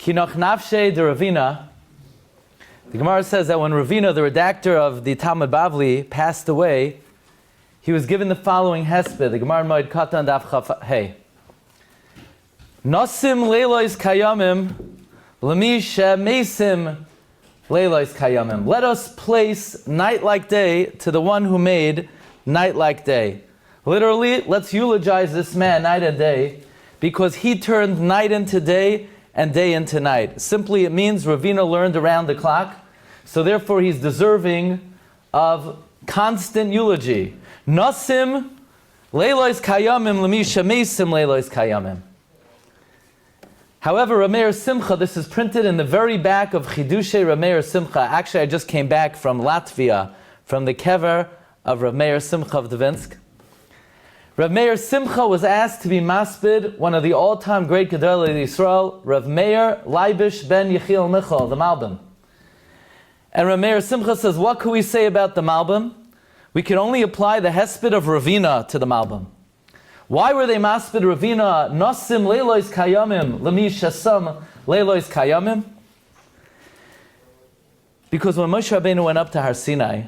Chinoch nafshe de Ravina. The Gemara says that when Ravina, the redactor of the Talmud Bavli, passed away, he was given the following Hesped. The Gemara Moed Katan Daf Chaf Hey. Nosim leilois kayamim, lemi shemesim leilois kayamim. Let us place night like day to the one who made night like day. Literally, let's eulogize this man night and day because he turned night into day and day into night. Simply, it means Ravina learned around the clock, so therefore he's deserving of constant eulogy. Nosim leilois kayamim lemi shemesim leilois kayamim. However, Rabbi Meir Simcha, this is printed in the very back of Chidushay Rabbi Meir Simcha. Actually, I just came back from Latvia, from the kever of Rabbi Meir Simcha of Dvinsk. Rabbi Meir Simcha was asked to be maspid one of the all-time great Gedolei Yisrael, Rabbi Meir Leibish ben Yechiel Michal, the Malbim. And Rabbi Meir Simcha says, what can we say about the Malbim? We can only apply the Hesped of Ravina to the Malbim. Why were they maspid Ravina? Nosim leilois kayamim, lemi shasam leilois kayamim. Because when Moshe Rabbeinu went up to Har Sinai,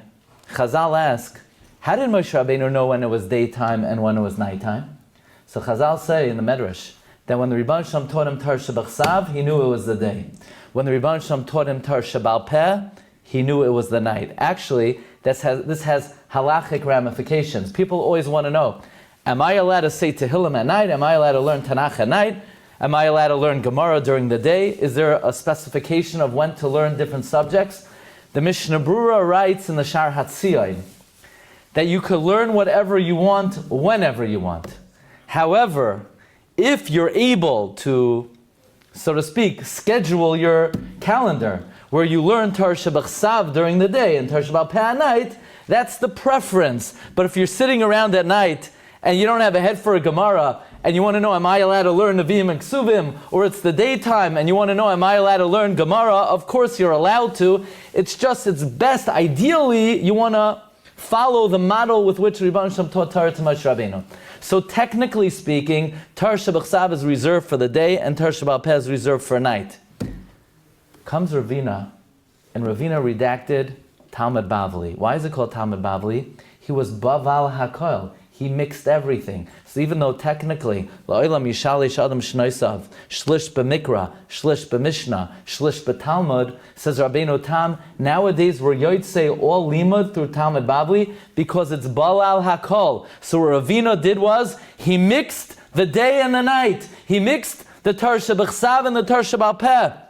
Chazal asked, how did Moshe Rabbeinu know when it was daytime and when it was nighttime? So Chazal say in the Medrash that when the Rebbeinu Shalom taught him Tar Shebachsav, he knew it was the day. When the Rebbeinu Shalom taught him Tar Shebal Peh, he knew it was the night. Actually, this has halachic ramifications. People always want to know, am I allowed to say Tehillim at night? Am I allowed to learn Tanakh at night? Am I allowed to learn Gemara during the day? Is there a specification of when to learn different subjects? The Mishnah Brura writes in the Shar Hatzion that you could learn whatever you want, whenever you want. However, if you're able to, so to speak, schedule your calendar, where you learn Tar Shebachsav during the day and Tar Shebal Peh at night, that's the preference. But if you're sitting around at night and you don't have a head for a Gemara, and you want to know, am I allowed to learn Nevi'im and Ksuvim, or it's the daytime, and you want to know, am I allowed to learn Gemara? Of course you're allowed to. It's best, ideally, you want to follow the model with which Rebbeinu Shalom taught Torah to Moshe Rabbeinu. So technically speaking, Tar Shebachsav is reserved for the day, and Tar Shebal Peh is reserved for night. Comes Ravina, and Ravina redacted Talmud Bavli. Why is it called Talmud Bavli? He was Baval HaKol. He mixed everything. So even though technically, La'olam Yishalish Adam Shnoisav, Shlish B'Mikra, Shlish B'Mishnah, Shlish B'Talmud, says Rabbeinu Tam, nowadays we're Yotzei all limud through Talmud Bavli because it's Balal HaKol. So what Ravina did was, he mixed the day and the night. He mixed the Tar Shebachsav and the Tar Shebal Peh.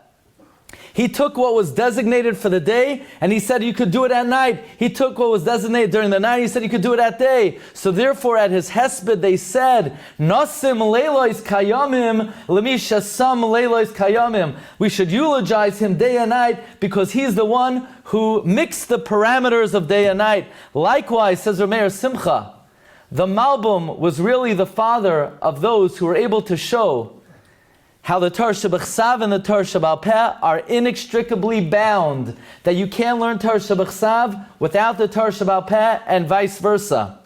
He took what was designated for the day, and he said you could do it at night. He took what was designated during the night, he said you could do it at day. So therefore at his Hesped they said, Nosim leilois kayamim, lemi shasam leilois kayamim. We should eulogize him day and night because he's the one who mixed the parameters of day and night. Likewise, says Rabbi Meir Simcha, the Malbim was really the father of those who were able to show how the Tar Shebachsav and the Tar Shebal Peh are inextricably bound, that you can't learn Tar Shebachsav without the Tar Shebal Peh and vice versa.